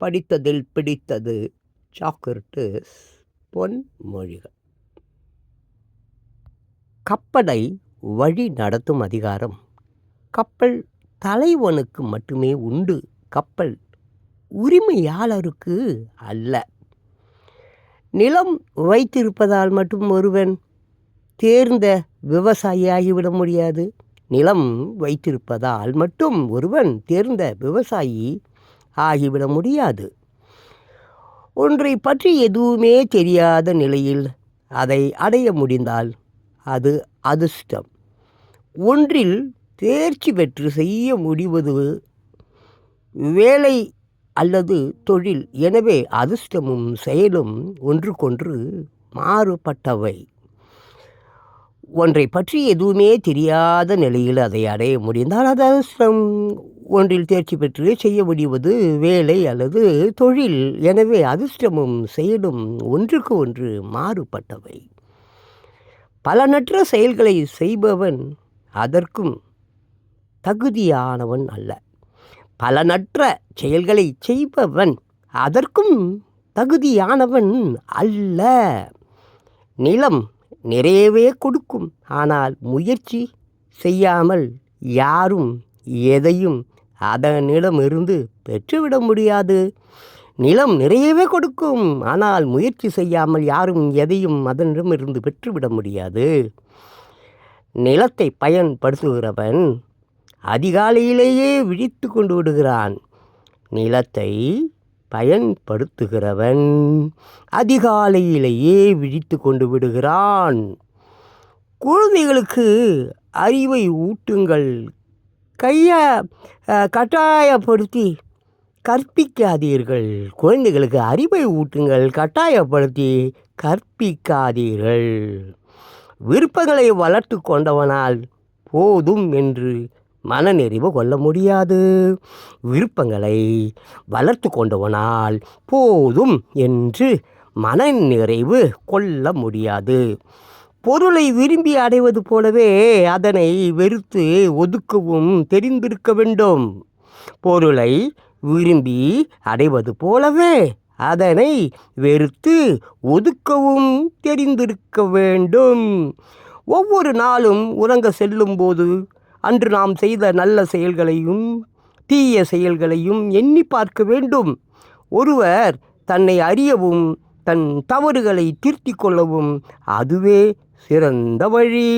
படித்ததில் பிடித்தது சாக்ரட்டிஸ் பொன்மொழிகள். கப்பலை வழி நடத்தும் அதிகாரம் கப்பல் தலைவனுக்கு மட்டுமே உண்டு, கப்பல் உரிமையாளருக்கு அல்ல. நிலம் வைத்திருப்பதால் மட்டும் ஒருவன் தேர்ந்த விவசாயியாகிவிட முடியாது. நிலம் வைத்திருப்பதால் மட்டும் ஒருவன் தேர்ந்த விவசாயி ஆகிவிட முடியாது. ஒன்றை பற்றி எதுவுமே தெரியாத நிலையில் அதை அடைய முடிந்தால் அது அதிர்ஷ்டம். ஒன்றில் தேர்ச்சி பெற்று செய்ய முடிவது வேலை அல்லது தொழில். எனவே அதிர்ஷ்டமும் செயலும் ஒன்றுக்கொன்று மாறுபட்டவை. ஒன்றை பற்றி எதுவுமே தெரியாத நிலையில் அதை அடைய முடிந்தால் அது அதிர்ஷ்டம். ஒன்றில் தேர்ச்சி பெற்று செய்ய முடிவது வேலை அல்லது தொழில். எனவே அதிர்ஷ்டமும் செயலும் ஒன்றுக்கு ஒன்று மாறுபட்டவை. பலனற்ற செயல்களை செய்பவன் அதற்கும் தகுதியானவன் அல்ல. பலனற்ற செயல்களை செய்பவன் அதற்கும் தகுதியானவன் அல்ல. நிலம் நிறையவே கொடுக்கும், ஆனால் முயற்சி செய்யாமல் யாரும் எதையும் அதனிடமிருந்து பெற்றுவிட முடியாது. நிலம் நிறையவே கொடுக்கும், ஆனால் முயற்சி செய்யாமல் யாரும் எதையும் அதனிடமிருந்து பெற்றுவிட முடியாது. நிலத்தை பயன்படுத்துகிறவன் அதிகாலையிலேயே விழித்து கொண்டு விடுகிறான். நிலத்தை பயன்படுத்துகிறவன் அதிகாலையிலேயே விழித்து கொண்டு விடுகிறான். குழந்தைகளுக்கு அறிவை ஊட்டுங்கள், கட்டாயப்படுத்தி கற்பிக்காதீர்கள். குழந்தைகளுக்கு அறிவை ஊட்டுங்கள், கட்டாயப்படுத்தி கற்பிக்காதீர்கள். விருப்பங்களை வளர்த்து கொண்டவனால் போதும் என்று மனநிறைவு கொள்ள முடியாது. விருப்பங்களை வளர்த்து கொண்டவனால் போதும் என்று மனநிறைவு கொள்ள முடியாது. பொருளை விரும்பி அடைவது போலவே அதனை வெறுத்து ஒதுக்கவும் தெரிந்திருக்க வேண்டும். பொருளை விரும்பி அடைவது போலவே அதனை வெறுத்து ஒதுக்கவும் தெரிந்திருக்க வேண்டும். ஒவ்வொரு நாளும் உறங்க செல்லும் போது அன்று நாம் செய்த நல்ல செயல்களையும் தீய செயல்களையும் எண்ணி பார்க்க வேண்டும். ஒருவர் தன்னை அறியவும் தன் தவறுகளை திருத்திக் கொள்ளவும் அதுவே சிறந்த வழி.